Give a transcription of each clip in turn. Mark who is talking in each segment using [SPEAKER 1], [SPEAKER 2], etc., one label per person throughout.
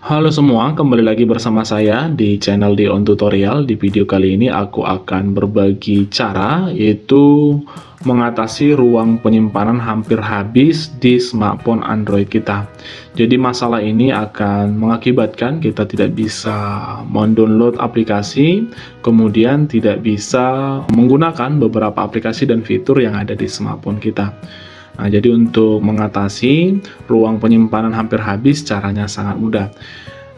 [SPEAKER 1] Halo semua, kembali lagi bersama saya di channel di On Tutorial. Di video kali ini aku akan berbagi cara, yaitu mengatasi ruang penyimpanan hampir habis di smartphone Android kita. Jadi masalah ini akan mengakibatkan kita tidak bisa mendownload aplikasi, kemudian tidak bisa menggunakan beberapa aplikasi dan fitur yang ada di smartphone kita. Nah, jadi untuk mengatasi ruang penyimpanan hampir habis, caranya sangat mudah.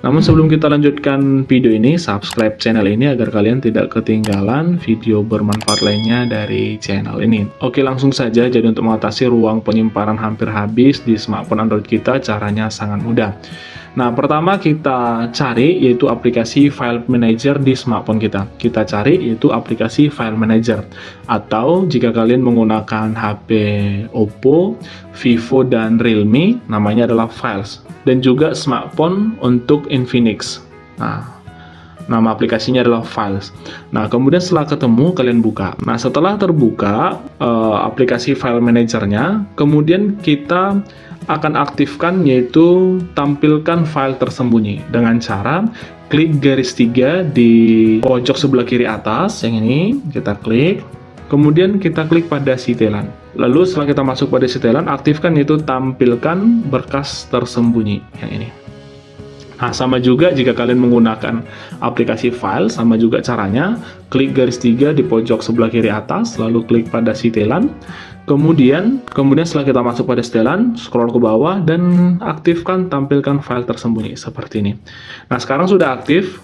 [SPEAKER 1] Namun sebelum kita lanjutkan video ini, subscribe channel ini agar kalian tidak ketinggalan video bermanfaat lainnya dari channel ini. Oke, langsung saja. Jadi untuk mengatasi ruang penyimpanan hampir habis di smartphone Android kita, caranya sangat mudah. Nah, pertama kita cari yaitu aplikasi File Manager di smartphone kita. Kita cari yaitu aplikasi File Manager. Atau jika kalian menggunakan HP Oppo, Vivo, dan Realme, namanya adalah Files. Dan juga smartphone untuk Infinix. Nah, nama aplikasinya adalah Files. Nah, kemudian setelah ketemu, kalian buka. Nah, setelah terbuka aplikasi File Manager-nya, kemudian kita akan aktifkan yaitu tampilkan file tersembunyi dengan cara klik garis 3 di pojok sebelah kiri atas, yang ini kita klik, kemudian kita klik pada setelan. Lalu setelah kita masuk pada setelan, aktifkan yaitu tampilkan berkas tersembunyi, yang ini. Nah, sama juga jika kalian menggunakan aplikasi file, sama juga caranya, klik garis 3 di pojok sebelah kiri atas, lalu klik pada setelan. Kemudian setelah kita masuk pada setelan, scroll ke bawah dan aktifkan tampilkan file tersembunyi seperti ini. Nah, sekarang sudah aktif.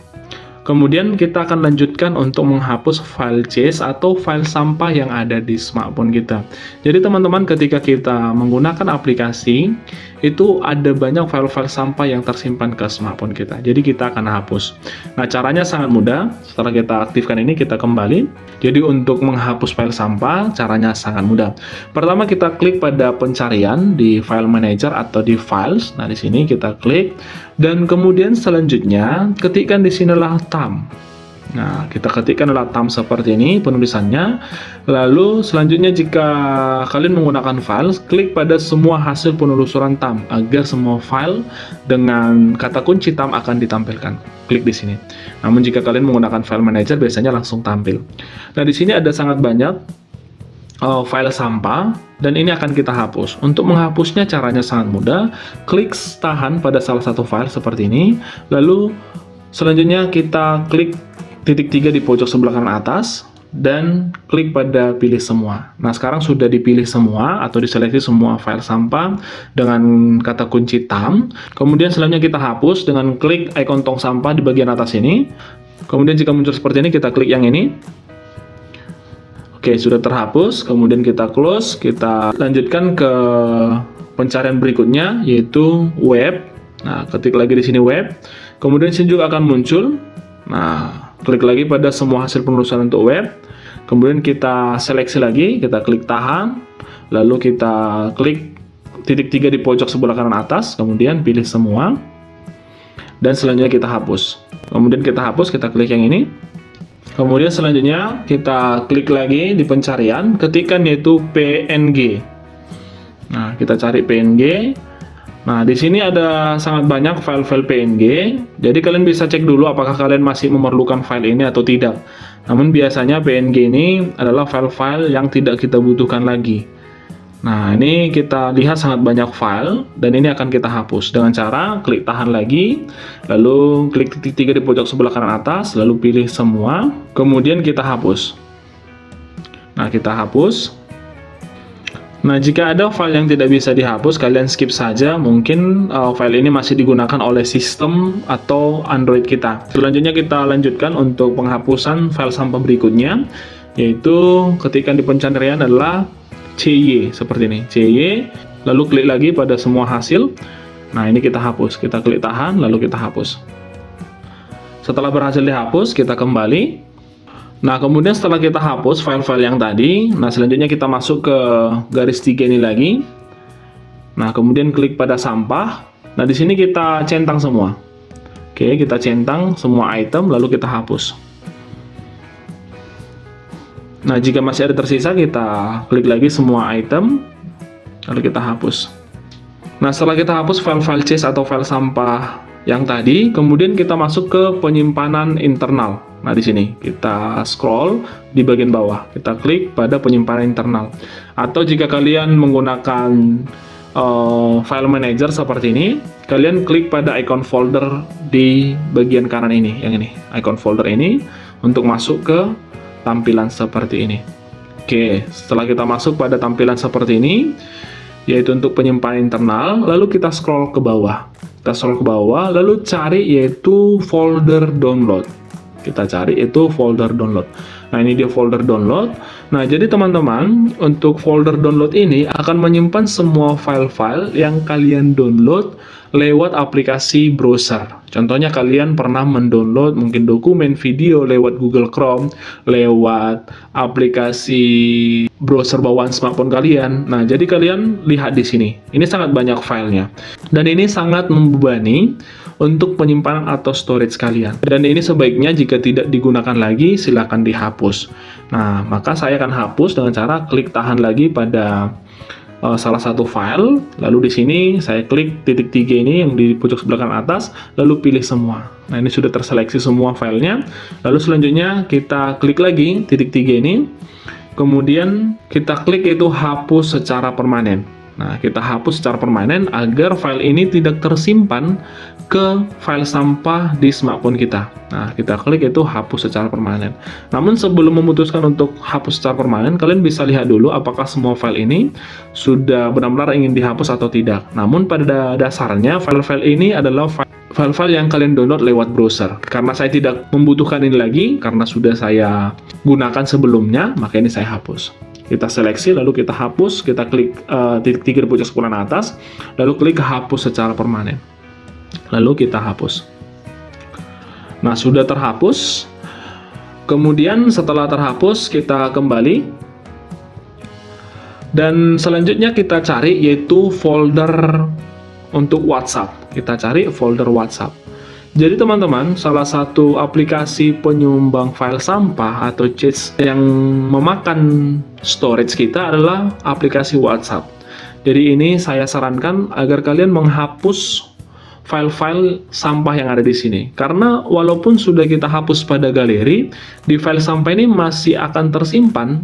[SPEAKER 1] Kemudian kita akan lanjutkan untuk menghapus file cache atau file sampah yang ada di smartphone kita. Jadi teman-teman, ketika kita menggunakan aplikasi, itu ada banyak file-file sampah yang tersimpan ke smartphone kita. Jadi kita akan hapus. Nah, caranya sangat mudah. Setelah kita aktifkan ini, kita kembali. Jadi untuk menghapus file sampah, caranya sangat mudah. Pertama kita klik pada pencarian di File Manager atau di Files. Nah, di sini kita klik. Dan kemudian selanjutnya, ketikkan di sinilah thumb. Nah, kita ketikkan adalah thumb seperti ini penulisannya. Lalu selanjutnya jika kalian menggunakan file, klik pada semua hasil penelusuran thumb agar semua file dengan kata kunci thumb akan ditampilkan. Klik di sini. Namun jika kalian menggunakan File Manager biasanya langsung tampil. Nah, di sini ada sangat banyak file sampah dan ini akan kita hapus. Untuk menghapusnya caranya sangat mudah. Klik tahan pada salah satu file seperti ini. Lalu selanjutnya kita klik titik 3 di pojok sebelah kanan atas dan klik pada pilih semua. Nah, sekarang sudah dipilih semua atau diseleksi semua file sampah dengan kata kunci thumb. Kemudian selanjutnya kita hapus dengan klik ikon tong sampah di bagian atas ini. Kemudian jika muncul seperti ini, kita klik yang ini. Oke, sudah terhapus. Kemudian kita close. Kita lanjutkan ke pencarian berikutnya yaitu web. Nah, ketik lagi di sini web. Kemudian sini juga akan muncul. Nah, klik lagi pada semua hasil penelusuran untuk web. Kemudian kita seleksi lagi, kita klik tahan. Lalu kita klik titik 3 di pojok sebelah kanan atas, kemudian pilih semua. Dan selanjutnya kita hapus. Kemudian kita hapus, kita klik yang ini. Kemudian selanjutnya kita klik lagi di pencarian, ketikkan yaitu PNG. Nah, kita cari PNG. Nah, di sini ada sangat banyak file-file PNG. Jadi kalian bisa cek dulu apakah kalian masih memerlukan file ini atau tidak. Namun biasanya PNG ini adalah file-file yang tidak kita butuhkan lagi. Nah, ini kita lihat sangat banyak file dan ini akan kita hapus dengan cara klik tahan lagi, lalu klik titik 3 di pojok sebelah kanan atas, lalu pilih semua, kemudian kita hapus. Nah, kita hapus. Nah, jika ada file yang tidak bisa dihapus, kalian skip saja. Mungkin file ini masih digunakan oleh sistem atau Android kita. Selanjutnya kita lanjutkan untuk penghapusan file sampah berikutnya, yaitu ketika di pencarian adalah CY seperti ini, CY, lalu klik lagi pada semua hasil. Nah, ini kita hapus, kita klik tahan, lalu kita hapus. Setelah berhasil dihapus, kita kembali. Nah, kemudian setelah kita hapus file-file yang tadi, nah selanjutnya kita masuk ke garis 3 ini lagi. Nah, kemudian klik pada sampah. Nah, di sini kita centang semua. Oke, kita centang semua item, lalu kita hapus. Nah, jika masih ada tersisa, kita klik lagi semua item, lalu kita hapus. Nah, setelah kita hapus file-file cache atau file sampah yang tadi, kemudian kita masuk ke penyimpanan internal. Nah, di sini kita scroll di bagian bawah, kita klik pada penyimpanan internal. Atau jika kalian menggunakan file manager seperti ini, kalian klik pada icon folder di bagian kanan ini, yang ini, icon folder ini, untuk masuk ke tampilan seperti ini. Oke, setelah kita masuk pada tampilan seperti ini, yaitu untuk penyimpanan internal, lalu kita scroll ke bawah. Kita scroll ke bawah, lalu cari yaitu folder download. Kita cari itu folder download. Nah, ini dia folder download. Nah, jadi teman-teman, untuk folder download ini akan menyimpan semua file-file yang kalian download lewat aplikasi browser. Contohnya kalian pernah mendownload mungkin dokumen, video lewat Google Chrome, lewat aplikasi browser bawaan smartphone kalian. Nah, jadi kalian lihat di sini. Ini sangat banyak filenya. Dan ini sangat membebani untuk penyimpanan atau storage kalian. Dan ini sebaiknya jika tidak digunakan lagi, silakan dihapus. Nah, maka saya akan hapus dengan cara klik tahan lagi pada salah satu file, lalu di sini saya klik titik 3 ini yang di pojok sebelah kanan atas, lalu pilih semua. Nah, ini sudah terseleksi semua filenya. Lalu selanjutnya kita klik lagi titik 3 ini, kemudian kita klik itu hapus secara permanen. Nah, kita hapus secara permanen agar file ini tidak tersimpan ke file sampah di smartphone kita. Nah, kita klik itu hapus secara permanen. Namun sebelum memutuskan untuk hapus secara permanen, kalian bisa lihat dulu apakah semua file ini sudah benar-benar ingin dihapus atau tidak. Namun pada dasarnya file-file ini adalah file-file yang kalian download lewat browser. Karena saya tidak membutuhkan ini lagi, karena sudah saya gunakan sebelumnya, maka ini saya hapus. Kita seleksi, lalu kita hapus, kita klik titik 3 di pojok sebelah atas, lalu klik hapus secara permanen. Lalu kita hapus. Nah, sudah terhapus. Kemudian setelah terhapus, kita kembali. Dan selanjutnya kita cari yaitu folder untuk WhatsApp. Kita cari folder WhatsApp. Jadi teman-teman, salah satu aplikasi penyumbang file sampah atau cache yang memakan storage kita adalah aplikasi WhatsApp. Jadi ini saya sarankan agar kalian menghapus file-file sampah yang ada di sini. Karena walaupun sudah kita hapus pada galeri, di file sampah ini masih akan tersimpan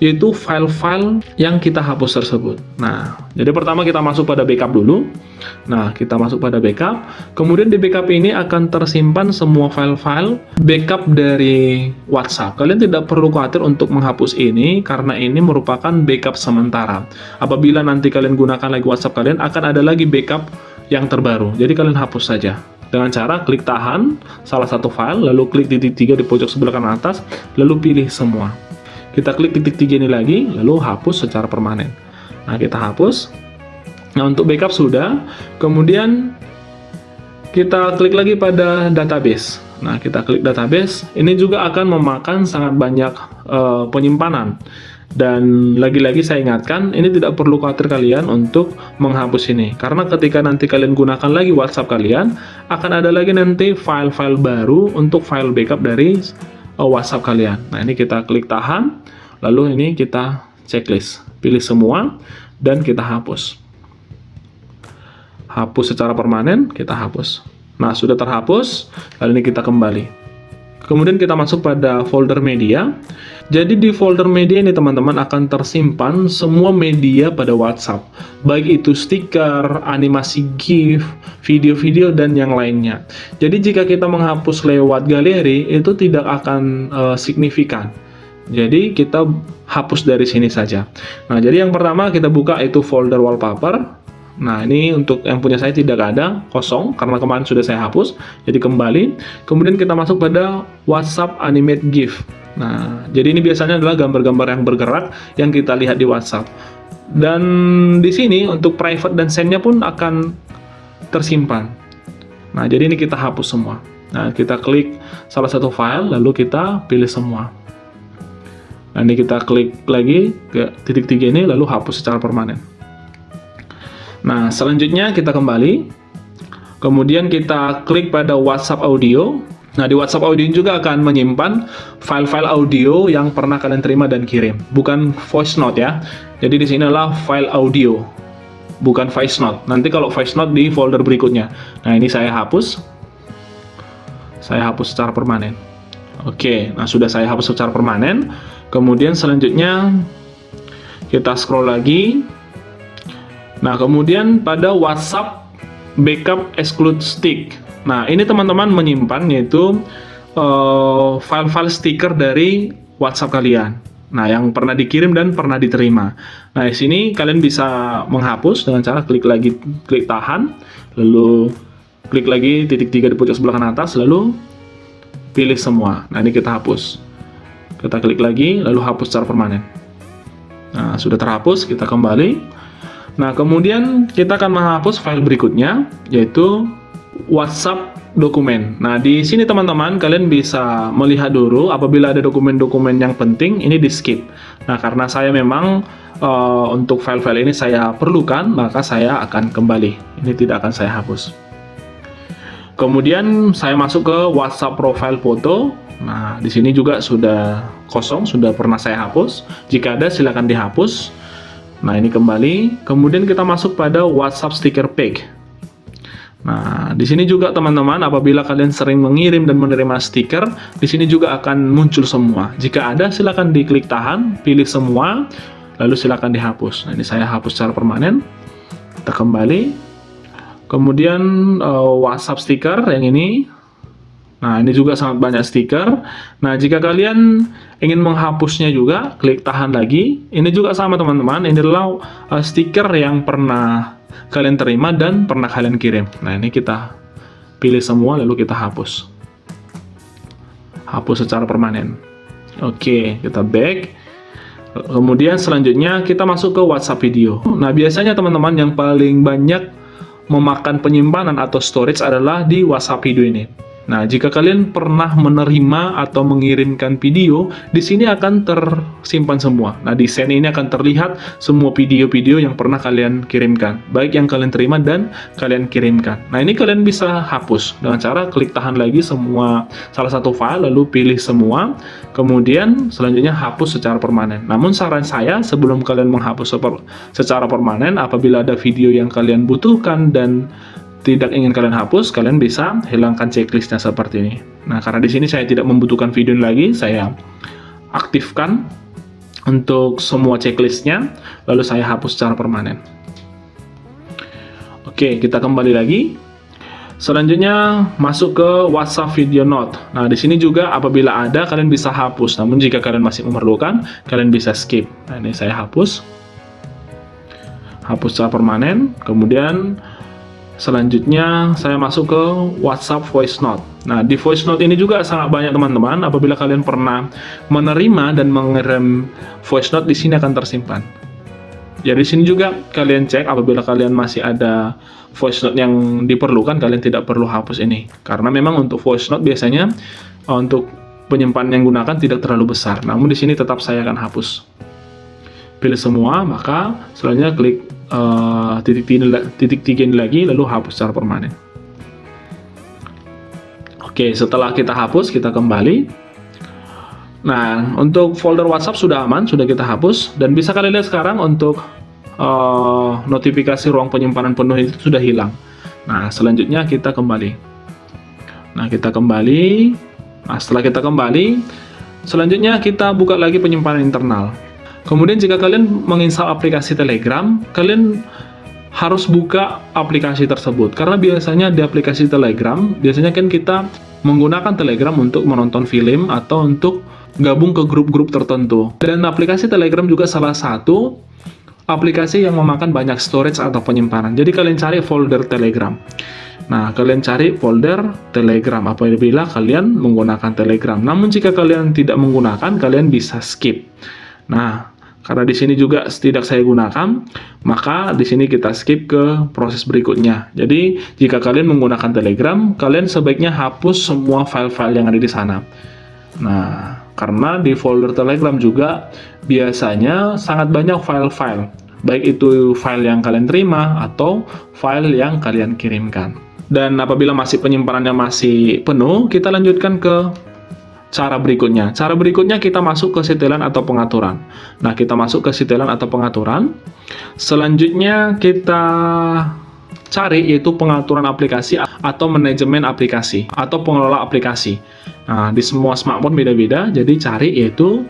[SPEAKER 1] yaitu file-file yang kita hapus tersebut. Nah, jadi pertama kita masuk pada backup dulu. Nah, kita masuk pada backup. Kemudian di backup ini akan tersimpan semua file-file backup dari WhatsApp. Kalian tidak perlu khawatir untuk menghapus ini, karena ini merupakan backup sementara. Apabila nanti kalian gunakan lagi WhatsApp kalian, akan ada lagi backup yang terbaru. Jadi kalian hapus saja. Dengan cara klik tahan salah satu file, lalu klik titik 3 di pojok sebelah kanan atas, lalu pilih semua. Kita klik titik 3 ini lagi, lalu hapus secara permanen. Nah, kita hapus. Nah, untuk backup sudah. Kemudian kita klik lagi pada database. Nah, kita klik database. Ini juga akan memakan sangat banyak penyimpanan. Dan lagi-lagi saya ingatkan, ini tidak perlu khawatir kalian untuk menghapus ini. Karena ketika nanti kalian gunakan lagi WhatsApp kalian, akan ada lagi nanti file-file baru untuk file backup dari WhatsApp kalian. Nah, ini kita klik tahan, lalu ini kita checklist, pilih semua, dan kita hapus. Hapus secara permanen, kita hapus. Nah, sudah terhapus, lalu ini kita kembali. Kemudian kita masuk pada folder media. Jadi di folder media ini teman-teman akan tersimpan semua media pada WhatsApp, baik itu stiker, animasi GIF, video-video, dan yang lainnya. Jadi jika kita menghapus lewat galeri, itu tidak akan signifikan. Jadi kita hapus dari sini saja. Nah, jadi yang pertama kita buka itu folder wallpaper. Nah, ini untuk yang punya saya tidak ada, kosong, karena kemarin sudah saya hapus. Jadi kembali, kemudian kita masuk pada WhatsApp Animate GIF. Nah, jadi ini biasanya adalah gambar-gambar yang bergerak yang kita lihat di WhatsApp. Dan di sini untuk private dan send-nya pun akan tersimpan. Nah, jadi ini kita hapus semua. Nah, kita klik salah satu file, lalu kita pilih semua. Nah, ini kita klik lagi ke titik 3 ini, lalu hapus secara permanen. Nah, selanjutnya kita kembali. Kemudian kita klik pada WhatsApp Audio. Nah, di WhatsApp Audio juga akan menyimpan file-file audio yang pernah kalian terima dan kirim. Bukan voice note ya. Jadi di sini adalah file audio. bukan voice note. Nanti kalau voice note di folder berikutnya. Nah, ini saya hapus. Saya hapus secara permanen. Oke, nah sudah saya hapus secara permanen. Kemudian selanjutnya kita scroll lagi. Nah, kemudian pada WhatsApp backup exclude stick. Nah, ini teman-teman menyimpan yaitu file-file stiker dari WhatsApp kalian. Nah, yang pernah dikirim dan pernah diterima. Nah, di sini kalian bisa menghapus dengan cara klik tahan, lalu klik lagi titik 3 di pojok sebelah kanan atas, lalu pilih semua. Nah, ini kita hapus. Kita klik lagi, lalu hapus secara permanen. Nah, sudah terhapus, kita kembali. Nah, kemudian kita akan menghapus file berikutnya, yaitu WhatsApp dokumen. Nah, di sini teman-teman kalian bisa melihat dulu apabila ada dokumen-dokumen yang penting ini di skip. Nah, karena saya memang untuk file-file ini saya perlukan, maka saya akan kembali. Ini tidak akan saya hapus. Kemudian saya masuk ke WhatsApp profile foto. Nah, di sini juga sudah kosong, sudah pernah saya hapus. Jika ada silakan dihapus. Nah, ini kembali. Kemudian kita masuk pada WhatsApp sticker pack. Nah, di sini juga teman-teman, apabila kalian sering mengirim dan menerima stiker, di sini juga akan muncul semua. Jika ada, silakan diklik tahan, pilih semua, lalu silakan dihapus. Nah, ini saya hapus secara permanen. Kita kembali. Kemudian WhatsApp stiker yang ini. Nah, ini juga sangat banyak stiker. Nah, jika kalian ingin menghapusnya juga, klik tahan lagi. Ini juga sama teman-teman, ini adalah stiker yang pernah kalian terima dan pernah kalian kirim. Nah, ini kita pilih semua lalu kita hapus. Hapus secara permanen. Oke, kita back. Kemudian selanjutnya kita masuk ke WhatsApp video. Nah, biasanya teman-teman yang paling banyak memakan penyimpanan atau storage adalah di WhatsApp video ini. Nah, jika kalian pernah menerima atau mengirimkan video, di sini akan tersimpan semua. Nah, di scene ini akan terlihat semua video-video yang pernah kalian kirimkan, baik yang kalian terima dan kalian kirimkan. Nah, ini kalian bisa hapus dengan cara klik tahan lagi semua salah satu file, lalu pilih semua, kemudian selanjutnya hapus secara permanen. Namun saran saya, sebelum kalian menghapus secara permanen, apabila ada video yang kalian butuhkan dan tidak ingin kalian hapus, kalian bisa hilangkan checklistnya seperti ini. Nah, karena di sini saya tidak membutuhkan video ini lagi, saya aktifkan untuk semua checklistnya, lalu saya hapus secara permanen. Oke, kita kembali lagi. Selanjutnya masuk ke WhatsApp video note. Nah, di sini juga apabila ada kalian bisa hapus. Namun jika kalian masih memerlukan, kalian bisa skip. Nah, ini saya hapus. Hapus secara permanen. Kemudian selanjutnya saya masuk ke WhatsApp voice note. Nah, di voice note ini juga sangat banyak teman-teman. Apabila kalian pernah menerima dan mengirim voice note, di sini akan tersimpan. Ya, di sini juga kalian cek apabila kalian masih ada voice note yang diperlukan, kalian tidak perlu hapus ini. Karena memang untuk voice note biasanya untuk penyimpanan yang gunakan tidak terlalu besar. Namun di sini tetap saya akan hapus. Pilih semua, maka selanjutnya klik titik 3 ini lagi, lalu hapus secara permanen. Oke, setelah kita hapus, kita kembali. Nah, untuk folder WhatsApp sudah aman, sudah kita hapus, dan bisa kalian lihat sekarang untuk notifikasi ruang penyimpanan penuh itu sudah hilang. Nah, selanjutnya kita kembali. Nah, kita kembali. Nah, setelah kita kembali, selanjutnya kita buka lagi penyimpanan internal. Kemudian jika kalian menginstal aplikasi Telegram, kalian harus buka aplikasi tersebut. Karena biasanya di aplikasi Telegram, biasanya kan kita menggunakan Telegram untuk menonton film atau untuk gabung ke grup-grup tertentu. Dan aplikasi Telegram juga salah satu aplikasi yang memakan banyak storage atau penyimpanan. Jadi kalian cari folder Telegram. Nah, kalian cari folder Telegram apabila kalian menggunakan Telegram. Namun jika kalian tidak menggunakan, kalian bisa skip. Nah, karena di sini juga tidak saya gunakan, maka di sini kita skip ke proses berikutnya. Jadi, jika kalian menggunakan Telegram, kalian sebaiknya hapus semua file-file yang ada di sana. Nah, karena di folder Telegram juga biasanya sangat banyak file-file, baik itu file yang kalian terima atau file yang kalian kirimkan. Dan apabila masih penyimpanannya masih penuh, kita lanjutkan ke cara berikutnya. Cara berikutnya kita masuk ke setelan atau pengaturan. Nah, kita masuk ke setelan atau pengaturan. Selanjutnya kita cari yaitu pengaturan aplikasi atau manajemen aplikasi atau pengelola aplikasi. Nah, di semua smartphone beda-beda, jadi cari yaitu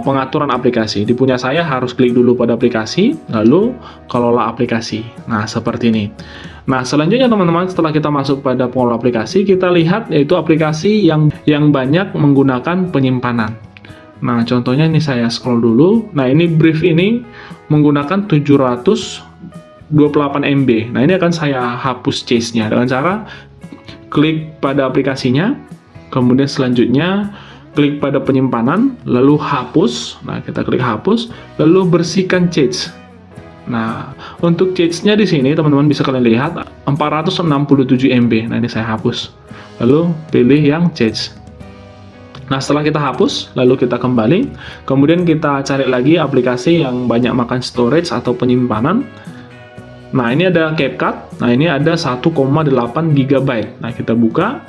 [SPEAKER 1] pengaturan aplikasi. Di punya saya harus klik dulu pada aplikasi, lalu kelola aplikasi. Nah, seperti ini. Nah, selanjutnya teman-teman, setelah kita masuk pada pengelola aplikasi, kita lihat yaitu aplikasi yang banyak menggunakan penyimpanan. Nah, contohnya ini saya scroll dulu. Nah, ini brief ini menggunakan 728 MB. Nah, ini akan saya hapus cache-nya dengan cara klik pada aplikasinya, kemudian selanjutnya klik pada penyimpanan, lalu hapus. Nah, kita klik hapus, lalu bersihkan cache. Nah, untuk cache-nya di sini teman-teman bisa kalian lihat 467 MB. Nah, ini saya hapus. Lalu pilih yang cache. Nah, setelah kita hapus, lalu kita kembali. Kemudian kita cari lagi aplikasi yang banyak makan storage atau penyimpanan. Nah, ini ada CapCut. Nah, ini ada 1,8 GB. Nah, kita buka.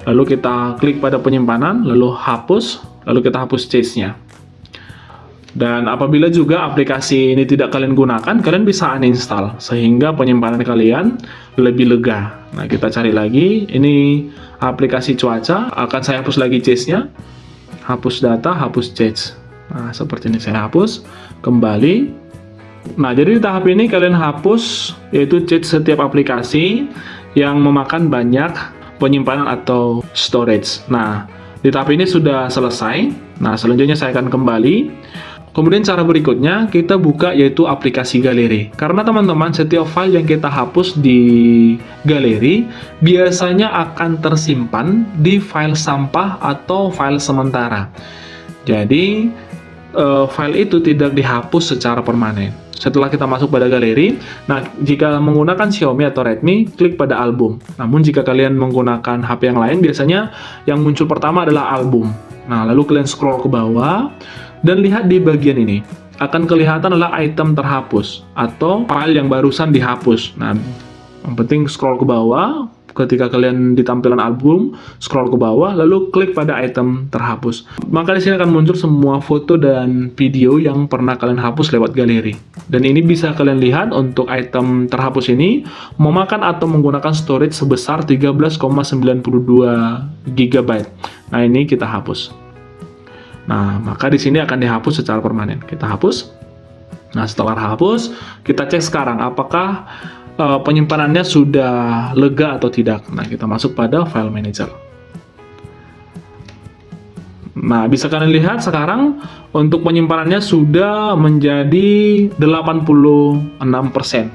[SPEAKER 1] Lalu kita klik pada penyimpanan, lalu hapus. Lalu kita hapus cache-nya. Dan apabila juga aplikasi ini tidak kalian gunakan, kalian bisa uninstall. Sehingga penyimpanan kalian lebih lega. Nah, kita cari lagi. Ini aplikasi cuaca. Akan saya hapus lagi cache-nya. Hapus data, hapus cache. Nah, seperti ini saya hapus. Kembali. Nah, jadi di tahap ini kalian hapus yaitu cache setiap aplikasi yang memakan banyak penyimpanan atau storage. Nah, di tahap ini sudah selesai. Nah, selanjutnya saya akan kembali. Kemudian cara berikutnya kita buka yaitu aplikasi galeri. Karena teman-teman setiap file yang kita hapus di galeri biasanya akan tersimpan di file sampah atau file sementara. Jadi file itu tidak dihapus secara permanen. Setelah kita masuk pada galeri, nah jika menggunakan Xiaomi atau Redmi, klik pada album. Namun jika kalian menggunakan HP yang lain, biasanya yang muncul pertama adalah album. Nah, lalu kalian scroll ke bawah, dan lihat di bagian ini. Akan kelihatan adalah item terhapus, atau file yang barusan dihapus. Nah, yang penting scroll ke bawah. Ketika kalian di tampilan album, scroll ke bawah, lalu klik pada item terhapus. Maka di sini akan muncul semua foto dan video yang pernah kalian hapus lewat galeri. Dan ini bisa kalian lihat untuk item terhapus ini memakan atau menggunakan storage sebesar 13,92 GB. Nah, ini kita hapus. Nah, maka di sini akan dihapus secara permanen. Kita hapus. Nah, setelah hapus, kita cek sekarang apakah penyimpanannya sudah lega atau tidak. Nah, kita masuk pada file manager. Nah, bisa kalian lihat sekarang untuk penyimpanannya sudah menjadi 86%.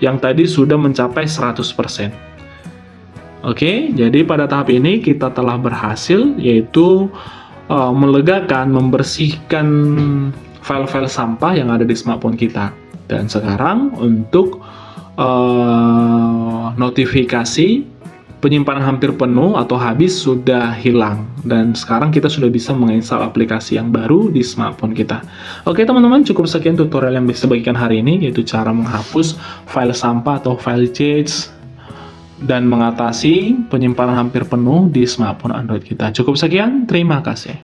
[SPEAKER 1] Yang tadi sudah mencapai 100%. Oke, jadi pada tahap ini kita telah berhasil yaitu melegakan, membersihkan file-file sampah yang ada di smartphone kita. Dan sekarang untuk notifikasi penyimpanan hampir penuh atau habis sudah hilang, dan sekarang kita sudah bisa menginstal aplikasi yang baru di smartphone kita. Oke teman-teman, cukup sekian tutorial yang bisa bagikan hari ini, yaitu cara menghapus file sampah atau file cache dan mengatasi penyimpanan hampir penuh di smartphone Android kita. Cukup sekian, terima kasih.